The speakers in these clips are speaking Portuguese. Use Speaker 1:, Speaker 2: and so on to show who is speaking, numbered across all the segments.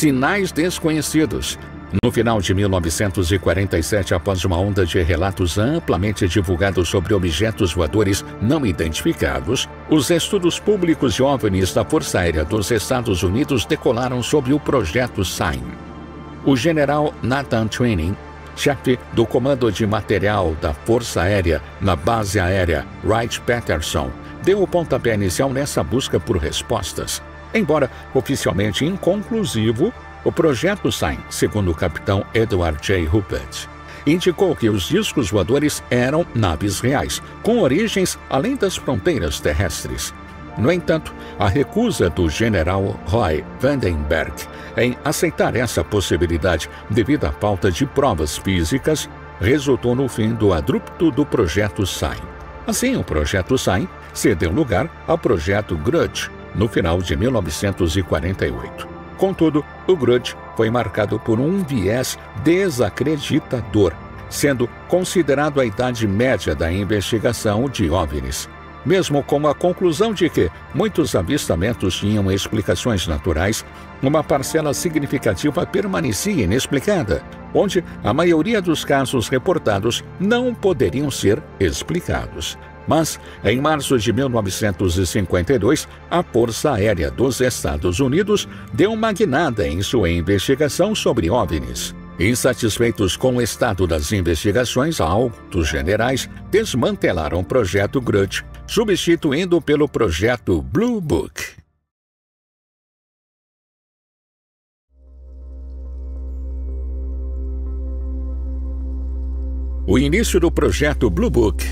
Speaker 1: Sinais desconhecidos. No final de 1947, após uma onda de relatos amplamente divulgados sobre objetos voadores não identificados, os estudos públicos de OVNIs da Força Aérea dos Estados Unidos decolaram sobre o Projeto Sign. O general Nathan Twining, chefe do Comando de Material da Força Aérea na Base Aérea Wright-Patterson, deu o pontapé inicial nessa busca por respostas. Embora oficialmente inconclusivo, o Projeto Sign, segundo o capitão Edward J. Huppert, indicou que os discos voadores eram naves reais, com origens além das fronteiras terrestres. No entanto, a recusa do general Roy Vandenberg em aceitar essa possibilidade devido à falta de provas físicas resultou no fim do abrupto do Projeto Sign. Assim, o Projeto Sign cedeu lugar ao Projeto Grudge no final de 1948. Contudo, o Grudge foi marcado por um viés desacreditador, sendo considerado a idade média da investigação de OVNIs, mesmo com a conclusão de que muitos avistamentos tinham explicações naturais, uma parcela significativa permanecia inexplicada, onde a maioria dos casos reportados não poderiam ser explicados. Mas, em março de 1952, a Força Aérea dos Estados Unidos deu uma guinada em sua investigação sobre OVNIs. Insatisfeitos com o estado das investigações, altos generais desmantelaram o Projeto Grudge, substituindo pelo Projeto Blue Book. O início do Projeto Blue Book.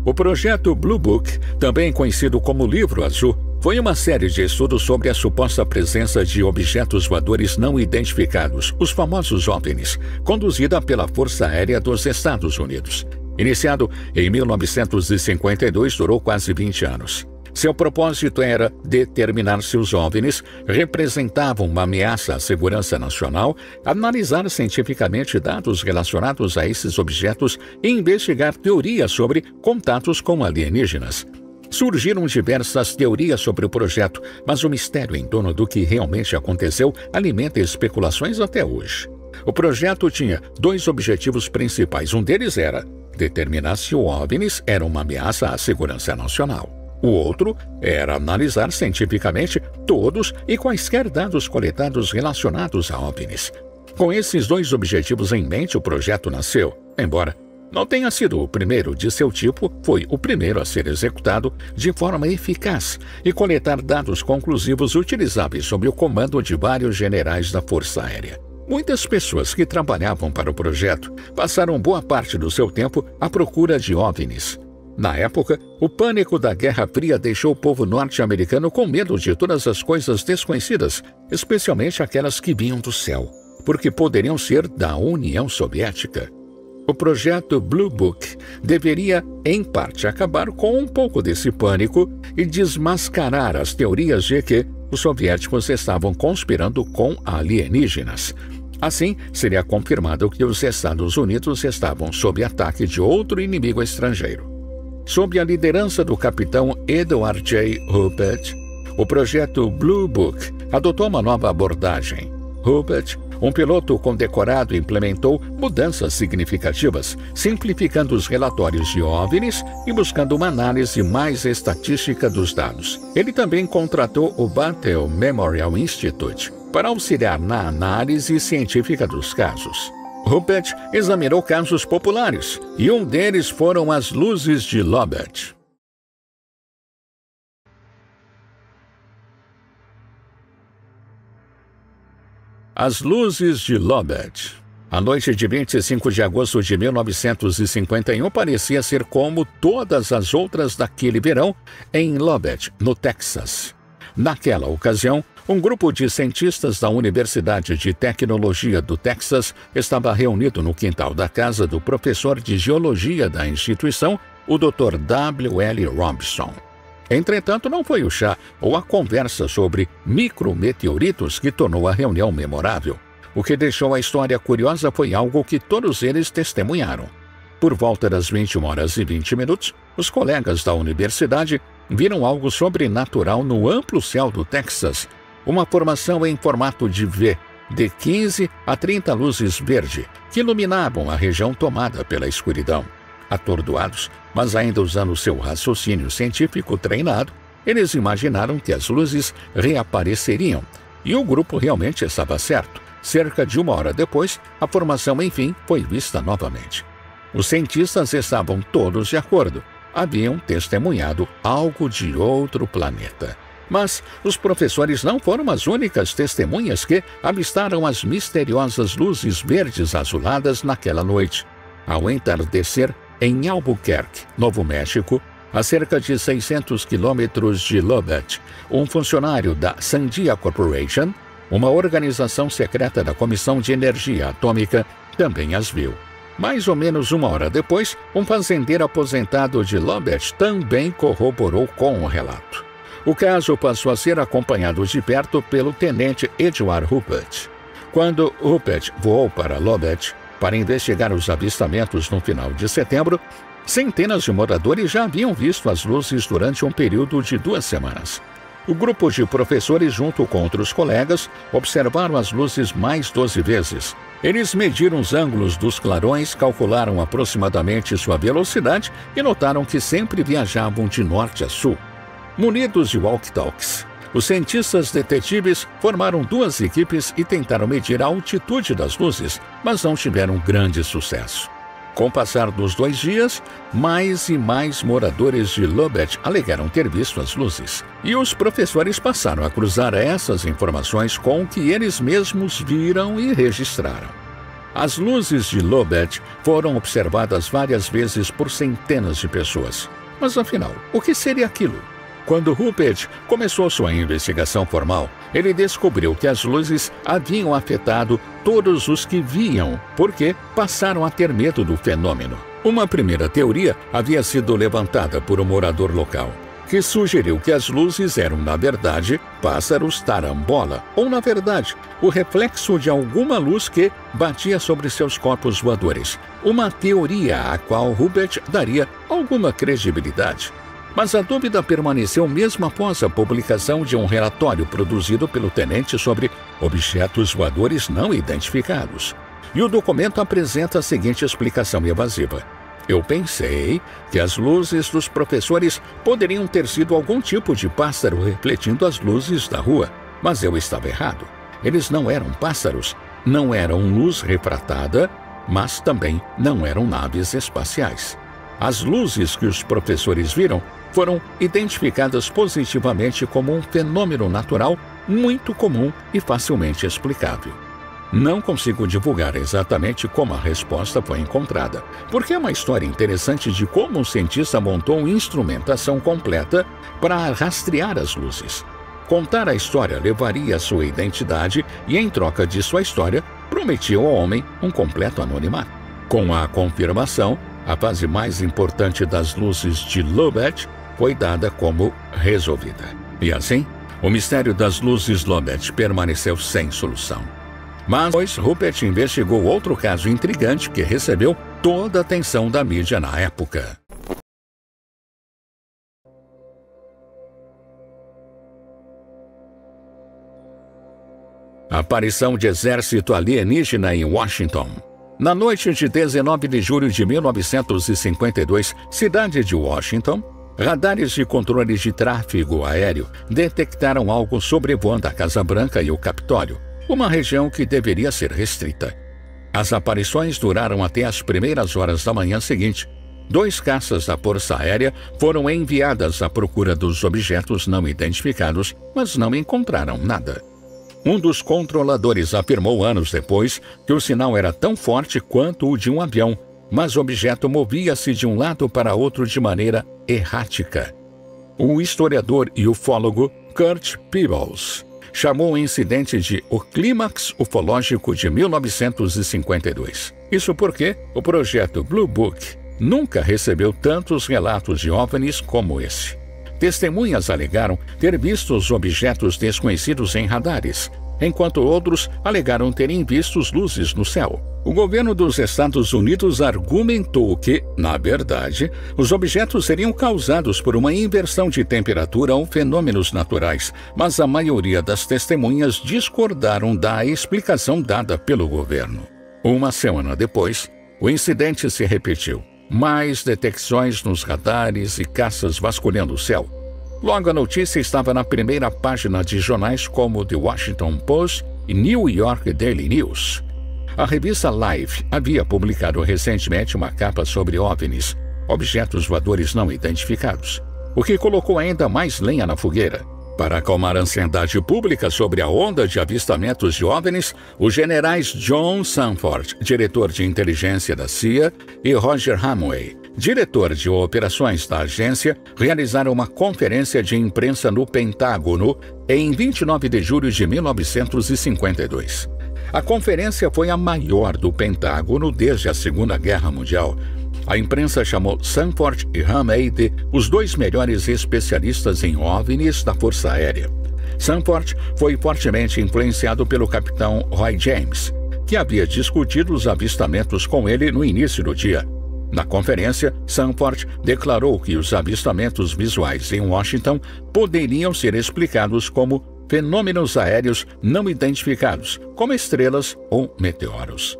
Speaker 1: O Projeto Blue Book, também conhecido como Livro Azul, foi uma série de estudos sobre a suposta presença de objetos voadores não identificados, os famosos OVNIs, conduzida pela Força Aérea dos Estados Unidos. Iniciado em 1952, durou quase 20 anos. Seu propósito era determinar se os OVNIs representavam uma ameaça à segurança nacional, analisar cientificamente dados relacionados a esses objetos e investigar teorias sobre contatos com alienígenas. Surgiram diversas teorias sobre o projeto, mas o mistério em torno do que realmente aconteceu alimenta especulações até hoje. O projeto tinha dois objetivos principais. Um deles era determinar se os OVNIs eram uma ameaça à segurança nacional. O outro era analisar cientificamente todos e quaisquer dados coletados relacionados a OVNIs. Com esses dois objetivos em mente, o projeto nasceu. Embora não tenha sido o primeiro de seu tipo, foi o primeiro a ser executado de forma eficaz e coletar dados conclusivos utilizáveis sob o comando de vários generais da Força Aérea. Muitas pessoas que trabalhavam para o projeto passaram boa parte do seu tempo à procura de OVNIs. Na época, o pânico da Guerra Fria deixou o povo norte-americano com medo de todas as coisas desconhecidas, especialmente aquelas que vinham do céu, porque poderiam ser da União Soviética. O projeto Blue Book deveria, em parte, acabar com um pouco desse pânico e desmascarar as teorias de que os soviéticos estavam conspirando com alienígenas. Assim, seria confirmado que os Estados Unidos estavam sob ataque de outro inimigo estrangeiro. Sob a liderança do capitão Edward J. Huppert, o projeto Blue Book adotou uma nova abordagem. Huppert, um piloto condecorado, implementou mudanças significativas, simplificando os relatórios de OVNIs e buscando uma análise mais estatística dos dados. Ele também contratou o Battelle Memorial Institute para auxiliar na análise científica dos casos. Huppert examinou casos populares, e um deles foram as luzes de Lobet. As luzes de Lobet. A noite de 25 de agosto de 1951 parecia ser como todas as outras daquele verão em Lobet, no Texas. Naquela ocasião, um grupo de cientistas da Universidade de Tecnologia do Texas estava reunido no quintal da casa do professor de geologia da instituição, o Dr. W. L. Robson. Entretanto, não foi o chá ou a conversa sobre micrometeoritos que tornou a reunião memorável. O que deixou a história curiosa foi algo que todos eles testemunharam. Por volta das 21h20, os colegas da universidade viram algo sobrenatural no amplo céu do Texas, uma formação em formato de V, de 15 a 30 luzes verde, que iluminavam a região tomada pela escuridão. Atordoados, mas ainda usando seu raciocínio científico treinado, eles imaginaram que as luzes reapareceriam. E o grupo realmente estava certo. Cerca de 1 hora depois, a formação, enfim, foi vista novamente. Os cientistas estavam todos de acordo. Haviam testemunhado algo de outro planeta. Mas os professores não foram as únicas testemunhas que avistaram as misteriosas luzes verdes azuladas naquela noite. Ao entardecer, em Albuquerque, Novo México, a cerca de 600 quilômetros de Lubbock, um funcionário da Sandia Corporation, uma organização secreta da Comissão de Energia Atômica, também as viu. Mais ou menos 1 hora depois, um fazendeiro aposentado de Lubbock também corroborou com o relato. O caso passou a ser acompanhado de perto pelo tenente Edward Ruppert. Quando Ruppert voou para Lubbock para investigar os avistamentos no final de setembro, centenas de moradores já haviam visto as luzes durante um período de 2 semanas. O grupo de professores, junto com outros colegas, observaram as luzes mais 12 vezes. Eles mediram os ângulos dos clarões, calcularam aproximadamente sua velocidade e notaram que sempre viajavam de norte a sul. Munidos de walkie-talkies, os cientistas detetives formaram 2 equipes e tentaram medir a altitude das luzes, mas não tiveram grande sucesso. Com o passar dos 2 dias, mais e mais moradores de Lubbock alegaram ter visto as luzes, e os professores passaram a cruzar essas informações com o que eles mesmos viram e registraram. As luzes de Lubbock foram observadas várias vezes por centenas de pessoas. Mas afinal, o que seria aquilo? Quando Ruppert começou sua investigação formal, ele descobriu que as luzes haviam afetado todos os que viam, porque passaram a ter medo do fenômeno. Uma primeira teoria havia sido levantada por um morador local, que sugeriu que as luzes eram, na verdade, pássaros tarambola, ou, na verdade, o reflexo de alguma luz que batia sobre seus corpos voadores. Uma teoria à qual Ruppert daria alguma credibilidade. Mas a dúvida permaneceu mesmo após a publicação de um relatório produzido pelo tenente sobre objetos voadores não identificados. E o documento apresenta a seguinte explicação evasiva. Eu pensei que as luzes dos professores poderiam ter sido algum tipo de pássaro refletindo as luzes da rua, mas eu estava errado. Eles não eram pássaros, não eram luz refratada, mas também não eram naves espaciais. As luzes que os professores viram foram identificadas positivamente como um fenômeno natural muito comum e facilmente explicável. Não consigo divulgar exatamente como a resposta foi encontrada, porque é uma história interessante de como um cientista montou instrumentação completa para rastrear as luzes. Contar a história levaria a sua identidade e, em troca de sua história, prometia ao homem um completo anonimato. Com a confirmação, a fase mais importante das luzes de Lubbock foi dada como resolvida. E assim, o mistério das luzes Lubbock permaneceu sem solução. Mas depois, Ruppert investigou outro caso intrigante que recebeu toda a atenção da mídia na época. A aparição de exército alienígena em Washington. Na noite de 19 de julho de 1952, cidade de Washington, radares de controle de tráfego aéreo detectaram algo sobrevoando a Casa Branca e o Capitólio, uma região que deveria ser restrita. As aparições duraram até as primeiras horas da manhã seguinte. 2 caças da Força Aérea foram enviadas à procura dos objetos não identificados, mas não encontraram nada. Um dos controladores afirmou anos depois que o sinal era tão forte quanto o de um avião, mas o objeto movia-se de um lado para outro de maneira errática. O historiador e ufólogo Kurt Peebles chamou o incidente de o clímax ufológico de 1952. Isso porque o projeto Blue Book nunca recebeu tantos relatos de OVNIs como esse. Testemunhas alegaram ter visto os objetos desconhecidos em radares, enquanto outros alegaram terem visto luzes no céu. O governo dos Estados Unidos argumentou que, na verdade, os objetos seriam causados por uma inversão de temperatura ou fenômenos naturais, mas a maioria das testemunhas discordaram da explicação dada pelo governo. Uma semana depois, o incidente se repetiu. Mais detecções nos radares e caças vasculhando o céu. Logo, a notícia estava na primeira página de jornais como The Washington Post e New York Daily News. A revista Life havia publicado recentemente uma capa sobre OVNIs, objetos voadores não identificados, o que colocou ainda mais lenha na fogueira. Para acalmar a ansiedade pública sobre a onda de avistamentos de OVNIs, os generais John Sanford, diretor de inteligência da CIA, e Roger Hamway, diretor de operações da agência, realizaram uma conferência de imprensa no Pentágono em 29 de julho de 1952. A conferência foi a maior do Pentágono desde a Segunda Guerra Mundial. A imprensa chamou Sanford e Hamway de os dois melhores especialistas em OVNIs da Força Aérea. Sanford foi fortemente influenciado pelo capitão Roy James, que havia discutido os avistamentos com ele no início do dia. Na conferência, Sanford declarou que os avistamentos visuais em Washington poderiam ser explicados como fenômenos aéreos não identificados, como estrelas ou meteoros.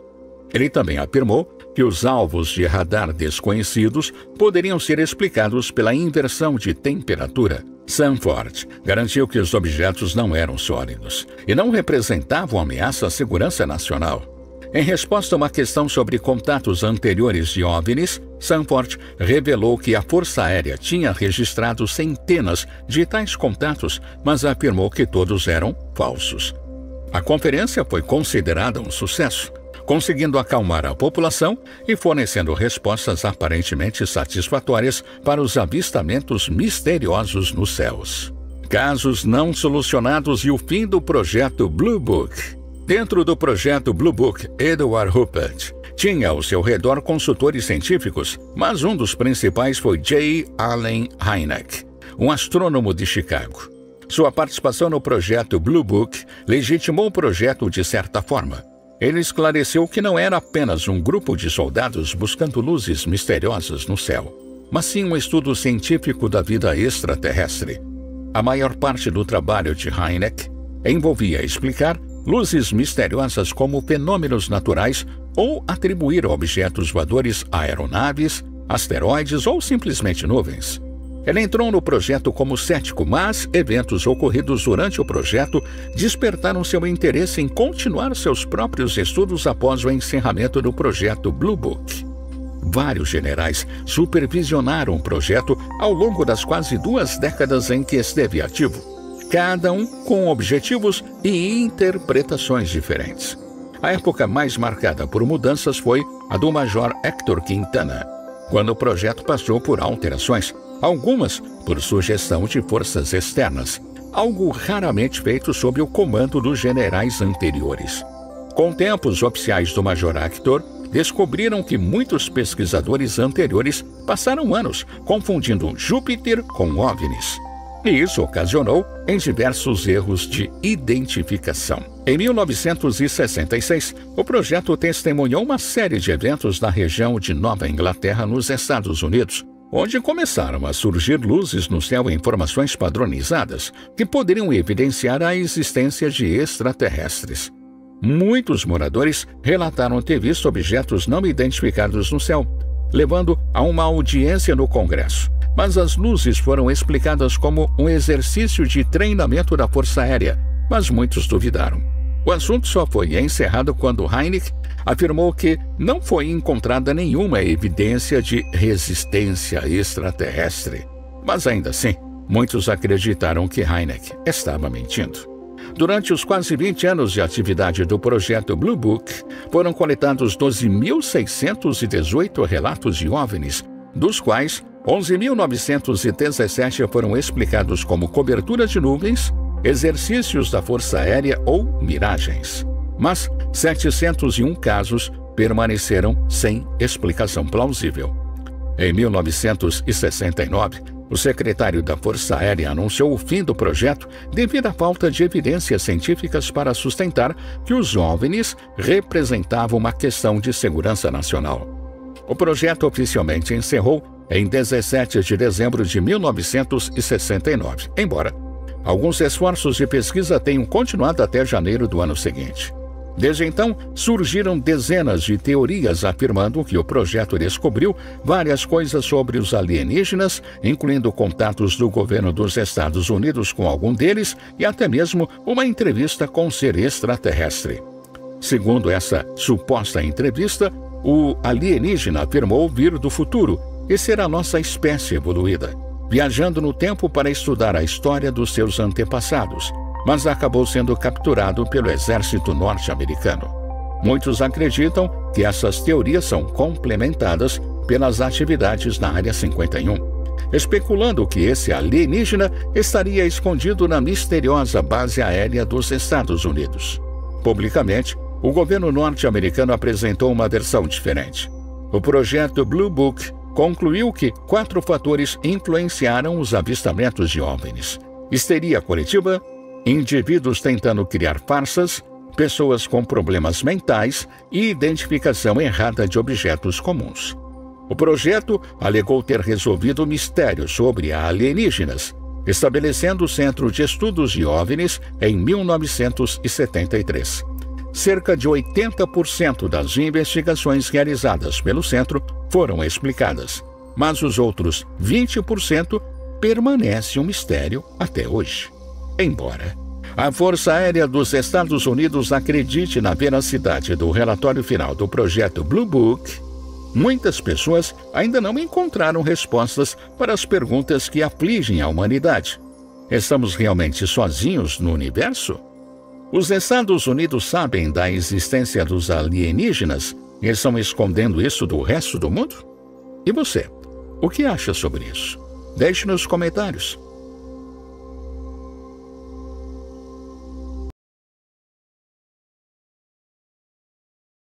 Speaker 1: Ele também afirmou que os alvos de radar desconhecidos poderiam ser explicados pela inversão de temperatura. Sanford garantiu que os objetos não eram sólidos e não representavam ameaça à segurança nacional. Em resposta a uma questão sobre contatos anteriores de OVNIs, Sanford revelou que a Força Aérea tinha registrado centenas de tais contatos, mas afirmou que todos eram falsos. A conferência foi considerada um sucesso, conseguindo acalmar a população e fornecendo respostas aparentemente satisfatórias para os avistamentos misteriosos nos céus. Casos não solucionados e o fim do projeto Blue Book. Dentro do projeto Blue Book, Edward Ruppert tinha ao seu redor consultores científicos, mas um dos principais foi J. Allen Hynek, um astrônomo de Chicago. Sua participação no projeto Blue Book legitimou o projeto de certa forma. Ele esclareceu que não era apenas um grupo de soldados buscando luzes misteriosas no céu, mas sim um estudo científico da vida extraterrestre. A maior parte do trabalho de Hynek envolvia explicar luzes misteriosas como fenômenos naturais ou atribuir a objetos voadores a aeronaves, asteroides ou simplesmente nuvens. Ele entrou no projeto como cético, mas eventos ocorridos durante o projeto despertaram seu interesse em continuar seus próprios estudos após o encerramento do projeto Blue Book. Vários generais supervisionaram o projeto ao longo das quase 2 décadas em que esteve ativo, cada um com objetivos e interpretações diferentes. A época mais marcada por mudanças foi a do Major Hector Quintana, quando o projeto passou por alterações, algumas por sugestão de forças externas, algo raramente feito sob o comando dos generais anteriores. Com o tempo, os oficiais do Major Hector descobriram que muitos pesquisadores anteriores passaram anos confundindo Júpiter com OVNIs. E isso ocasionou em diversos erros de identificação. Em 1966, o projeto testemunhou uma série de eventos na região de Nova Inglaterra, nos Estados Unidos, onde começaram a surgir luzes no céu em formações padronizadas que poderiam evidenciar a existência de extraterrestres. Muitos moradores relataram ter visto objetos não identificados no céu, levando a uma audiência no Congresso. Mas as luzes foram explicadas como um exercício de treinamento da Força Aérea, mas muitos duvidaram. O assunto só foi encerrado quando Hynek afirmou que não foi encontrada nenhuma evidência de resistência extraterrestre. Mas ainda assim, muitos acreditaram que Hynek estava mentindo. Durante os quase 20 anos de atividade do projeto Blue Book, foram coletados 12.618 relatos de OVNIs, dos quais 11.917 foram explicados como cobertura de nuvens, exercícios da Força Aérea ou miragens. Mas 701 casos permaneceram sem explicação plausível. Em 1969, O secretário da Força Aérea anunciou o fim do projeto devido à falta de evidências científicas para sustentar que os OVNIs representavam uma questão de segurança nacional. O projeto oficialmente encerrou em 17 de dezembro de 1969, embora alguns esforços de pesquisa tenham continuado até janeiro do ano seguinte. Desde então, surgiram dezenas de teorias afirmando que o projeto descobriu várias coisas sobre os alienígenas, incluindo contatos do governo dos Estados Unidos com algum deles e até mesmo uma entrevista com um ser extraterrestre. Segundo essa suposta entrevista, o alienígena afirmou vir do futuro e ser a nossa espécie evoluída, viajando no tempo para estudar a história dos seus antepassados, mas acabou sendo capturado pelo exército norte-americano. Muitos acreditam que essas teorias são complementadas pelas atividades na Área 51, especulando que esse alienígena estaria escondido na misteriosa base aérea dos Estados Unidos. Publicamente, o governo norte-americano apresentou uma versão diferente. O projeto Blue Book concluiu que 4 fatores influenciaram os avistamentos de OVNIs: histeria coletiva, indivíduos tentando criar farsas, pessoas com problemas mentais e identificação errada de objetos comuns. O projeto alegou ter resolvido o mistério sobre alienígenas, estabelecendo o Centro de Estudos de OVNIs em 1973. Cerca de 80% das investigações realizadas pelo centro foram explicadas, mas os outros 20% permanecem um mistério até hoje. Embora a Força Aérea dos Estados Unidos acredite na veracidade do relatório final do projeto Blue Book, muitas pessoas ainda não encontraram respostas para as perguntas que afligem a humanidade. Estamos realmente sozinhos no universo? Os Estados Unidos sabem da existência dos alienígenas e estão escondendo isso do resto do mundo? E você, o que acha sobre isso? Deixe nos comentários.